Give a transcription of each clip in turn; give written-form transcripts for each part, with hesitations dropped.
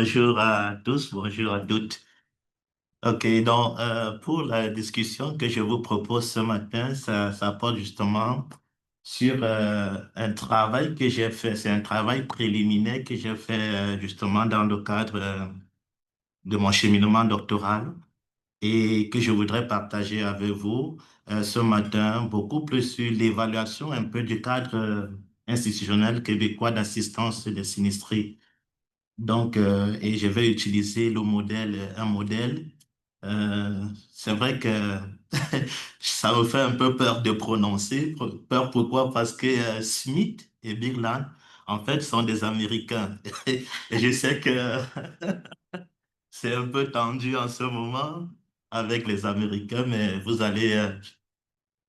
Bonjour à tous, bonjour à toutes. Ok, donc pour la discussion que je vous propose ce matin, ça porte justement sur un travail que j'ai fait. C'est un travail préliminaire que j'ai fait justement dans le cadre de mon cheminement doctoral et que je voudrais partager avec vous ce matin, beaucoup plus sur l'évaluation un peu du cadre institutionnel québécois d'assistance des sinistrés. Donc, et je vais utiliser le modèle, un modèle. C'est vrai que ça me fait un peu peur de prononcer. Peur pourquoi? Parce que Smith et Bigland, en fait, sont des Américains. Et je sais que c'est un peu tendu en ce moment avec les Américains, mais vous allez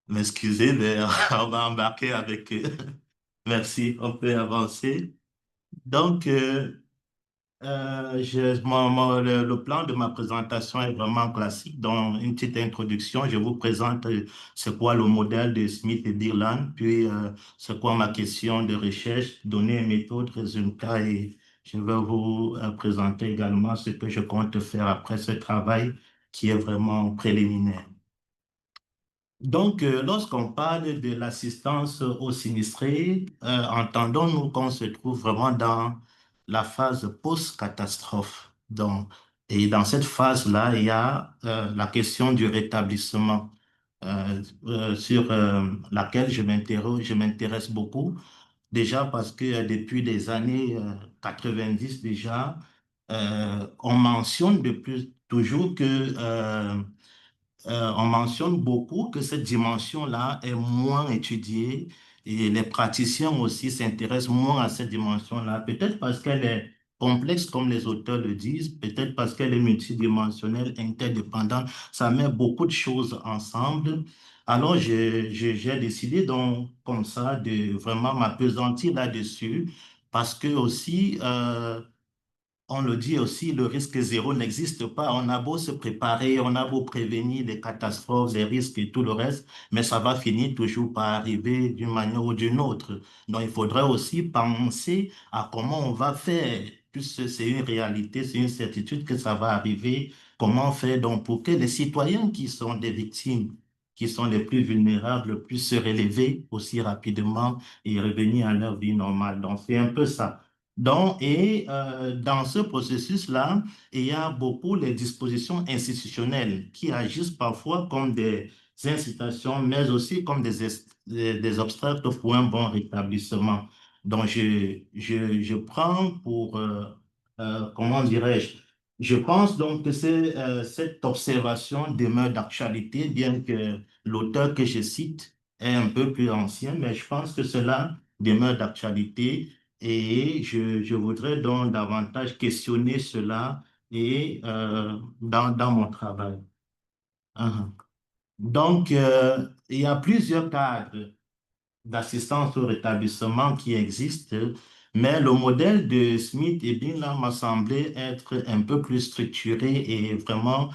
m'excuser, mais on va embarquer avec eux. Merci, on peut avancer. Donc, le plan de ma présentation est vraiment classique. Dans une petite introduction, je vous présente c'est quoi le modèle de Smith et Bierland, puis c'est quoi ma question de recherche, données, méthodes, résultats, et je vais vous présenter également ce que je compte faire après ce travail qui est vraiment préliminaire. Donc, lorsqu'on parle de l'assistance aux sinistrés, entendons-nous qu'on se trouve vraiment dans la phase post-catastrophe. Donc, et dans cette phase-là, il y a la question du rétablissement sur laquelle je m'intéresse beaucoup. Déjà parce que depuis les années 90 déjà, on mentionne de plus toujours que on mentionne beaucoup que cette dimension-là est moins étudiée et les praticiens aussi s'intéressent moins à cette dimension-là. Peut-être parce qu'elle est complexe, comme les auteurs le disent, peut-être parce qu'elle est multidimensionnelle, interdépendante. Ça met beaucoup de choses ensemble. Alors, j'ai décidé donc, comme ça, de vraiment m'appesantir là-dessus parce que aussi, on le dit aussi, le risque zéro n'existe pas. On a beau se préparer, on a beau prévenir les catastrophes, les risques et tout le reste, mais ça va finir toujours par arriver d'une manière ou d'une autre. Donc, il faudrait aussi penser à comment on va faire, puisque c'est une réalité, c'est une certitude que ça va arriver. Comment faire donc pour que les citoyens qui sont des victimes, qui sont les plus vulnérables, puissent se relever aussi rapidement et revenir à leur vie normale. Donc, c'est un peu ça. Donc, dans ce processus-là, il y a beaucoup les dispositions institutionnelles qui agissent parfois comme des incitations, mais aussi comme des obstacles pour un bon rétablissement. Donc, je prends pour, comment dirais-je, je pense donc que cette observation demeure d'actualité, bien que l'auteur que je cite est un peu plus ancien, mais je pense que cela demeure d'actualité. Et je voudrais donc davantage questionner cela et dans mon travail. Uhum. Donc, il y a plusieurs cadres d'assistance au rétablissement qui existent, mais le modèle de Smith et Bingham m'a semblé être un peu plus structuré et vraiment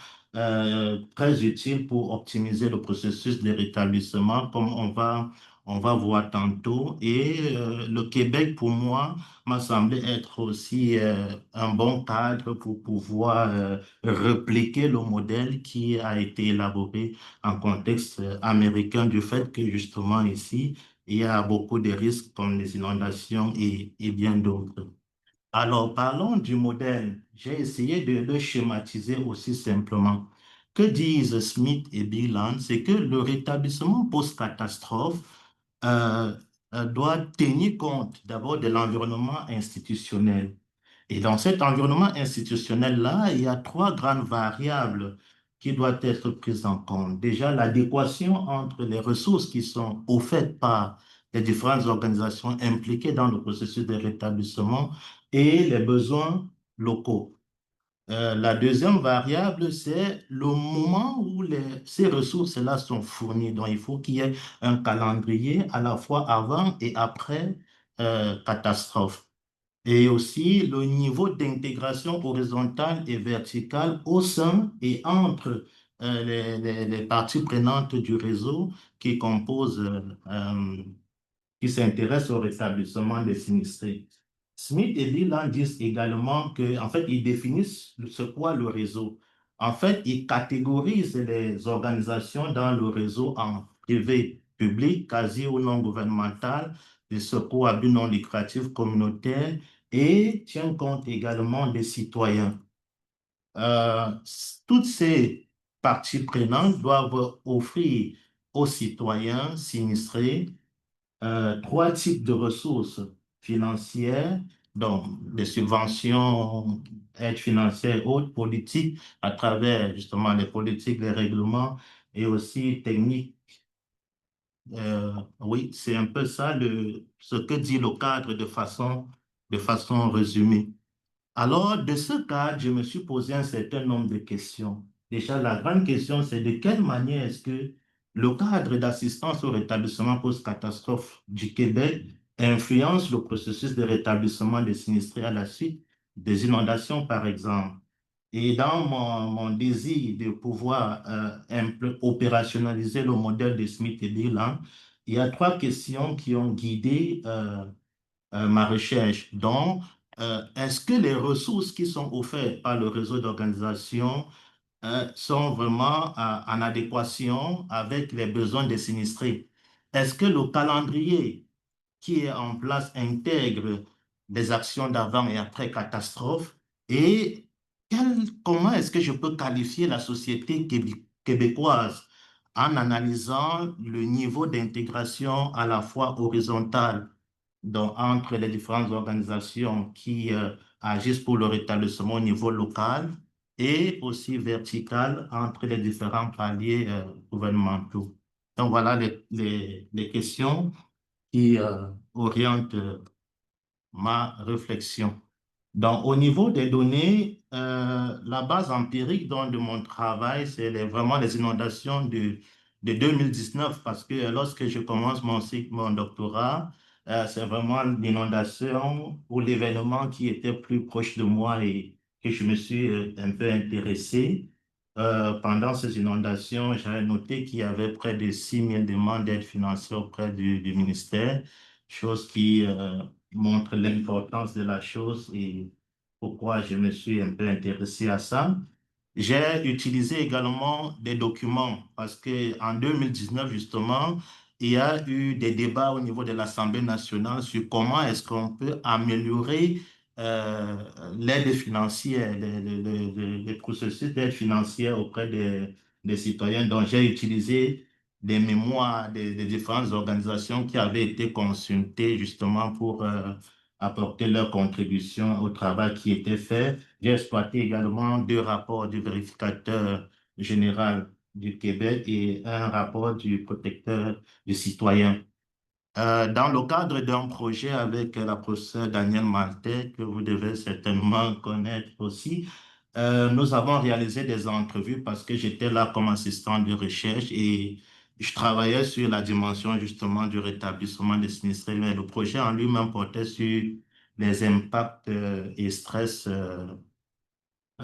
très utile pour optimiser le processus de rétablissement, comme on va voir tantôt. Et le Québec, pour moi, m'a semblé être aussi un bon cadre pour pouvoir répliquer le modèle qui a été élaboré en contexte américain du fait que justement ici, il y a beaucoup de risques comme les inondations et bien d'autres. Alors, parlons du modèle. J'ai essayé de le schématiser aussi simplement. Que disent Smith et Bielan? C'est que le rétablissement post-catastrophe euh, doit tenir compte d'abord de l'environnement institutionnel. Et dans cet environnement institutionnel-là, il y a trois grandes variables qui doivent être prises en compte. Déjà, l'adéquation entre les ressources qui sont offertes par les différentes organisations impliquées dans le processus de rétablissement et les besoins locaux. La deuxième variable, c'est le moment où ces ressources-là sont fournies. Donc, il faut qu'il y ait un calendrier à la fois avant et après catastrophe. Et aussi le niveau d'intégration horizontale et verticale au sein et entre les parties prenantes du réseau qui composent, qui s'intéressent au rétablissement des sinistrés. Smith et Leland disent également que, en fait, ils définissent ce qu'est le réseau. En fait, ils catégorisent les organisations dans le réseau en privé, public, quasi ou non gouvernemental, des secours à but non lucratif communautaire et tient compte également des citoyens. Euh, Toutes ces parties prenantes doivent offrir aux citoyens sinistrés trois types de ressources financières, donc des subventions, aides financières, autres politiques, à travers justement les politiques, les règlements et aussi techniques. Oui, c'est un peu ça ce que dit le cadre de façon résumée. Alors, de ce cadre, je me suis posé un certain nombre de questions. Déjà, la grande question, c'est de quelle manière est-ce que le cadre d'assistance au rétablissement post-catastrophe du Québec influence le processus de rétablissement des sinistrés à la suite des inondations, par exemple. Et dans mon désir de pouvoir opérationnaliser le modèle de Smith et Leland, il y a trois questions qui ont guidé ma recherche. Donc, est-ce que les ressources qui sont offertes par le réseau d'organisation sont vraiment en adéquation avec les besoins des sinistrés? Est-ce que le calendrier qui est en place intègre des actions d'avant et après catastrophe? Et comment est-ce que je peux qualifier la société québécoise en analysant le niveau d'intégration à la fois horizontale donc, entre les différentes organisations qui agissent pour le rétablissement au niveau local et aussi vertical entre les différents paliers gouvernementaux. Donc, voilà les questions qui orientent ma réflexion. Donc, au niveau des données, la base empirique donc, de mon travail, c'est vraiment les inondations de 2019 parce que lorsque je commence mon cycle, mon doctorat, c'est vraiment l'inondation ou l'événement qui était plus proche de moi et que je me suis un peu intéressé. Pendant ces inondations, j'avais noté qu'il y avait près de 6 000 demandes d'aide financière auprès du ministère, chose qui montre l'importance de la chose et pourquoi je me suis un peu intéressé à ça. J'ai utilisé également des documents parce que en 2019 justement, il y a eu des débats au niveau de l'Assemblée nationale sur comment est-ce qu'on peut améliorer euh, l'aide financière, les processus d'aide financière auprès des citoyens. Donc, j'ai utilisé des mémoires des différentes organisations qui avaient été consultées justement pour apporter leur contribution au travail qui était fait. J'ai exploité également deux rapports du vérificateur général du Québec et un rapport du protecteur des citoyens. Dans le cadre d'un projet avec la professeure Danielle Maltais, que vous devez certainement connaître aussi, nous avons réalisé des entrevues parce que j'étais là comme assistant de recherche et je travaillais sur la dimension justement du rétablissement des sinistrés. Mais le projet en lui-même portait sur les impacts et stress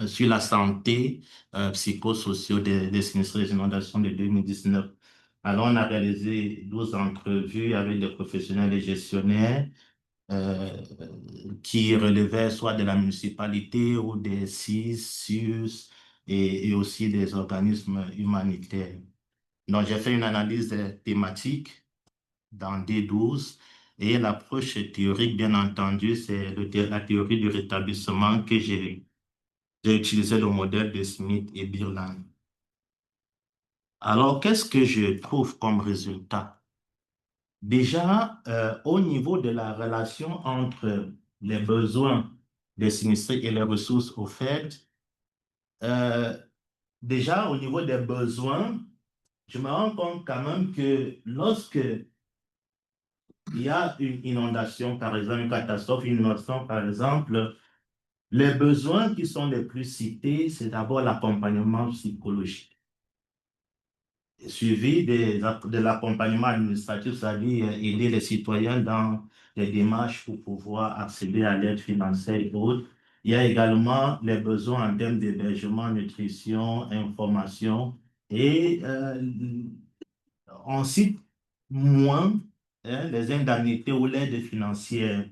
sur la santé psychosociaux des sinistrés des inondations de 2019. Alors, on a réalisé 12 entrevues avec des professionnels et gestionnaires euh, qui relevaient soit de la municipalité ou des CIS, CIUS et aussi des organismes humanitaires. Donc, j'ai fait une analyse thématique dans D12 et l'approche théorique, bien entendu, c'est la théorie du rétablissement que j'ai utilisé le modèle de Smith et Birland. Alors, qu'est-ce que je trouve comme résultat? Déjà, au niveau de la relation entre les besoins des sinistrés et les ressources offertes, euh, déjà au niveau des besoins, je me rends compte quand même que lorsque il y a une inondation, par exemple, une catastrophe, une inondation, par exemple, les besoins qui sont les plus cités, c'est d'abord l'accompagnement psychologique, suivi de l'accompagnement administratif, c'est-à-dire aider les citoyens dans les démarches pour pouvoir accéder à l'aide financière et autres. Il y a également les besoins en termes d'hébergement, nutrition, information et on cite moins les indemnités ou l'aide financière.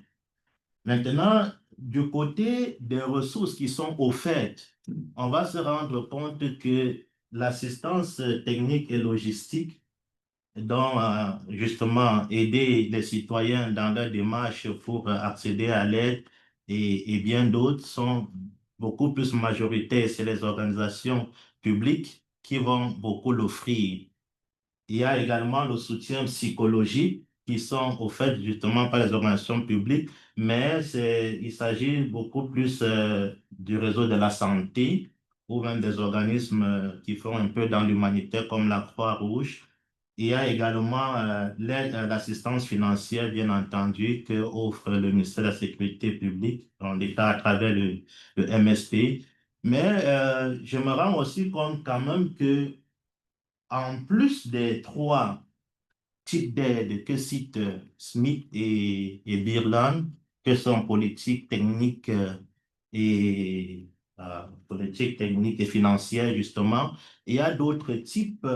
Maintenant, du côté des ressources qui sont offertes, on va se rendre compte que l'assistance technique et logistique dont justement aider les citoyens dans leur démarche pour accéder à l'aide et bien d'autres sont beaucoup plus majoritaires. C'est les organisations publiques qui vont beaucoup l'offrir. Il y a également le soutien psychologique qui sont offerts justement par les organisations publiques, mais il s'agit beaucoup plus du réseau de la santé ou même des organismes qui font un peu dans l'humanitaire comme la Croix-Rouge. Il y a également l'assistance financière, bien entendu, que offre le ministère de la Sécurité publique, dans l'État à travers le MSP. Mais je me rends aussi compte quand même que en plus des trois types d'aides que citent Smith et Birland, que sont et, politique, technique et financière, justement, il y a d'autres types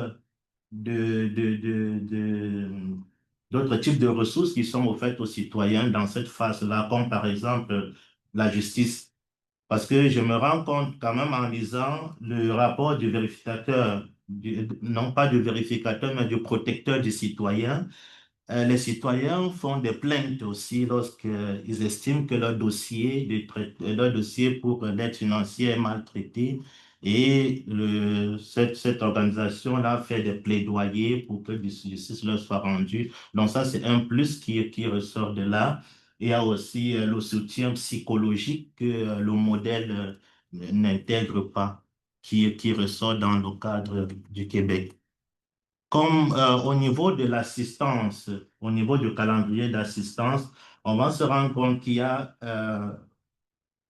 de ressources qui sont offertes aux citoyens dans cette phase-là, comme par exemple la justice. Parce que je me rends compte quand même en lisant le rapport du vérificateur, non pas du vérificateur, mais du protecteur du citoyen, les citoyens font des plaintes aussi lorsqu'ils estiment que leur dossier pour l'aide financière est maltraité. Et cette organisation-là fait des plaidoyers pour que justice leur soit rendue. Donc ça, c'est un plus qui ressort de là. Il y a aussi le soutien psychologique que le modèle n'intègre pas, qui ressort dans le cadre du Québec. Comme au niveau de l'assistance, au niveau du calendrier d'assistance, on va se rendre compte qu'il y a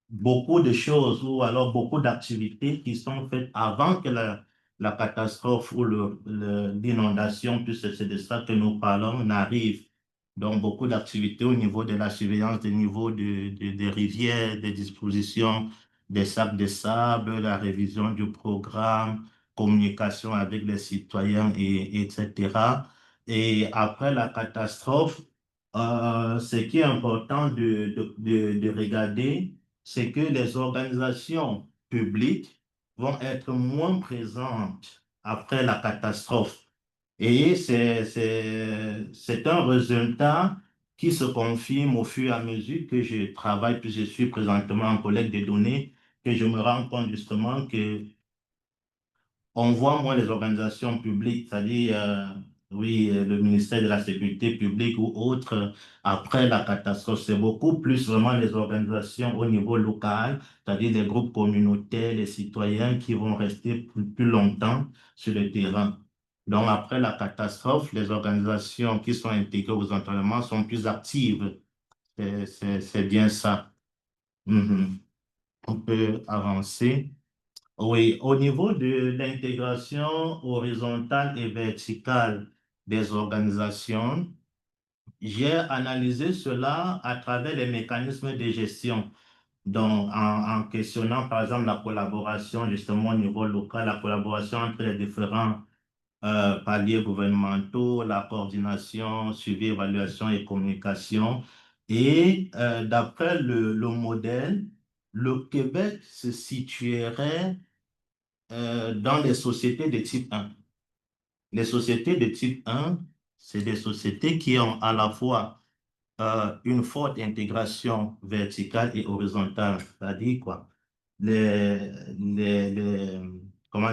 beaucoup de choses ou alors beaucoup d'activités qui sont faites avant que la catastrophe ou l'inondation, puisque c'est de ça que nous parlons, n'arrive. Donc, beaucoup d'activités au niveau de la surveillance des niveaux des rivières, des dispositions des sacs de sable, la révision du programme, communication avec les citoyens, etc. Et après la catastrophe, ce qui est important de regarder, c'est que les organisations publiques vont être moins présentes après la catastrophe. Et c'est un résultat qui se confirme au fur et à mesure que je travaille, puis je suis présentement en collecte de données, que je me rends compte justement que on voit moins les organisations publiques, c'est-à-dire, oui, le ministère de la Sécurité publique ou autres, après la catastrophe. C'est beaucoup plus vraiment les organisations au niveau local, c'est-à-dire les groupes communautaires, les citoyens qui vont rester plus longtemps sur le terrain. Donc, après la catastrophe, les organisations qui sont intégrées aux entraînements sont plus actives. C'est bien ça. Mhm. On peut avancer. Oui, au niveau de l'intégration horizontale et verticale des organisations, j'ai analysé cela à travers les mécanismes de gestion. Donc, en questionnant, par exemple, la collaboration justement au niveau local, la collaboration entre les différents paliers gouvernementaux, la coordination, suivi, évaluation et communication. Et d'après le modèle, le Québec se situerait dans les sociétés de type 1. Les sociétés de type 1, c'est des sociétés qui ont à la fois une forte intégration verticale et horizontale, c'est-à-dire quoi? Les, les, les,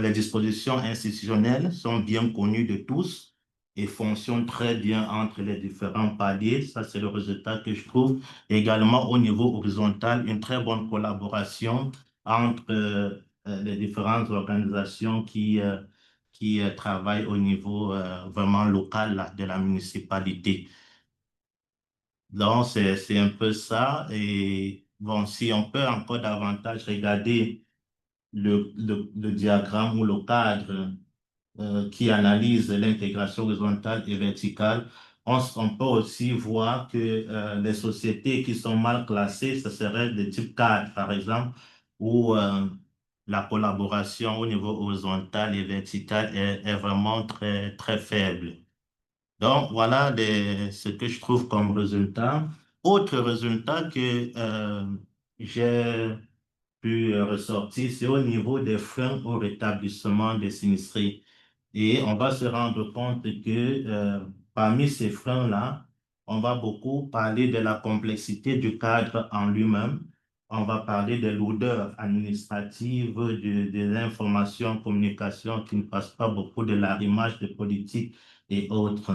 les dispositions institutionnelles sont bien connues de tous et fonctionnent très bien entre les différents paliers. Ça, c'est le résultat que je trouve. Également, au niveau horizontal, une très bonne collaboration entre les différentes organisations qui travaillent au niveau vraiment local là, de la municipalité. Donc, c'est un peu ça. Et bon, si on peut encore davantage regarder le diagramme ou le cadre qui analyse l'intégration horizontale et verticale, on peut aussi voir que les sociétés qui sont mal classées, ce serait de type 4, par exemple, où la collaboration au niveau horizontal et vertical est vraiment très faible. Donc, voilà ce que je trouve comme résultat. Autre résultat que j'ai pu ressortir, c'est au niveau des freins au rétablissement des sinistrés. Et on va se rendre compte que parmi ces freins-là, on va beaucoup parler de la complexité du cadre en lui-même. On va parler de lourdeur administrative, de l'information, communication qui ne passe pas beaucoup de l'arrimage de politique et autres.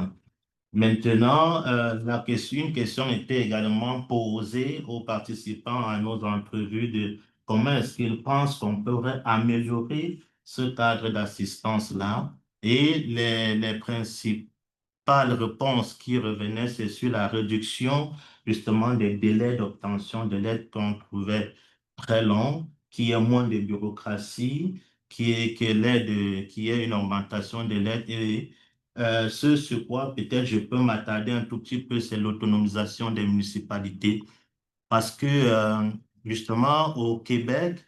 Maintenant, une question était également posée aux participants à nos entrevues de comment est-ce qu'ils pensent qu'on pourrait améliorer ce cadre d'assistance-là. Et les principales réponses qui revenaient, c'est sur la réduction justement des délais d'obtention de l'aide qu'on trouvait très longs, qu'il y ait moins de bureaucratie, qu'il y ait une augmentation de l'aide et ce sur quoi peut-être je peux m'attarder un tout petit peu, c'est l'autonomisation des municipalités. Parce que justement, au Québec,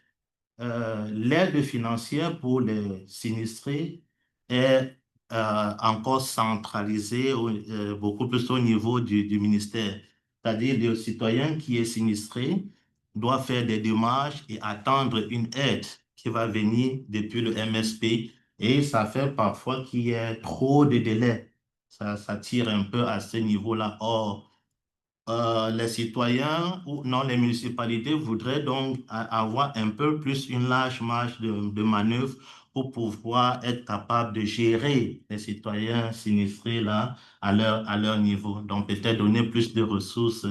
l'aide financière pour les sinistrés est encore centralisée beaucoup plus au niveau du ministère. C'est-à-dire le citoyen qui est sinistré doit faire des démarches et attendre une aide qui va venir depuis le MSP et ça fait parfois qu'il y ait trop de délais. Ça tire un peu à ce niveau-là. Or, les citoyens ou non, les municipalités voudraient donc avoir un peu plus une large marge de manœuvre pour pouvoir être capable de gérer les citoyens sinistrés là à leur niveau. Donc peut-être donner plus de ressources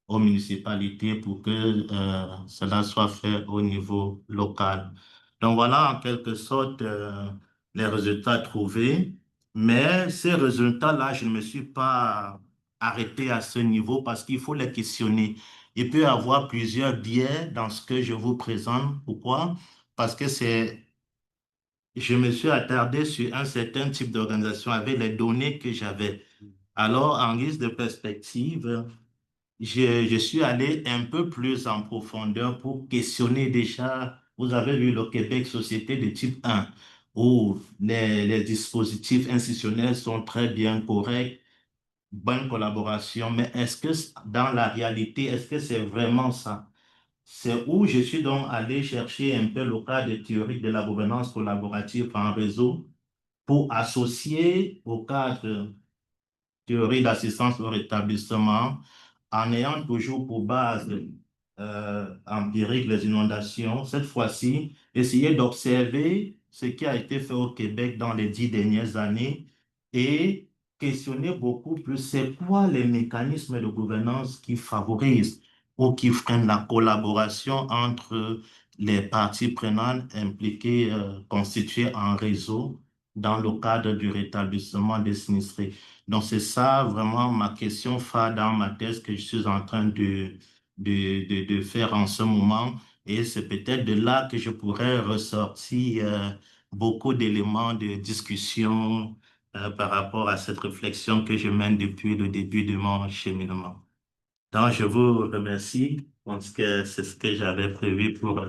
aux municipalités pour que cela soit fait au niveau local. Donc voilà en quelque sorte les résultats trouvés. Mais ces résultats-là, je ne me suis pas arrêter à ce niveau parce qu'il faut les questionner. Il peut y avoir plusieurs biais dans ce que je vous présente. Pourquoi? Parce que je me suis attardé sur un certain type d'organisation avec les données que j'avais. Alors, en guise de perspective, je suis allé un peu plus en profondeur pour questionner déjà, vous avez vu le Québec société de type 1, où les dispositifs institutionnels sont très bien corrects, bonne collaboration, mais est-ce que dans la réalité, est-ce que c'est vraiment ça? C'est où je suis donc allé chercher un peu le cadre théorique de la gouvernance collaborative en réseau pour associer au cadre théorie d'assistance au rétablissement en ayant toujours pour base empirique les inondations. Cette fois-ci, essayer d'observer ce qui a été fait au Québec dans les 10 dernières années et questionner beaucoup plus c'est quoi les mécanismes de gouvernance qui favorisent ou qui freinent la collaboration entre les parties prenantes impliquées, constituées en réseau dans le cadre du rétablissement des sinistrés. Donc, c'est ça vraiment ma question phare dans ma thèse que je suis en train de faire en ce moment. Et c'est peut-être de là que je pourrais ressortir beaucoup d'éléments de discussion par rapport à cette réflexion que je mène depuis le début de mon cheminement. Donc, je vous remercie. Je pense que c'est ce que j'avais prévu pour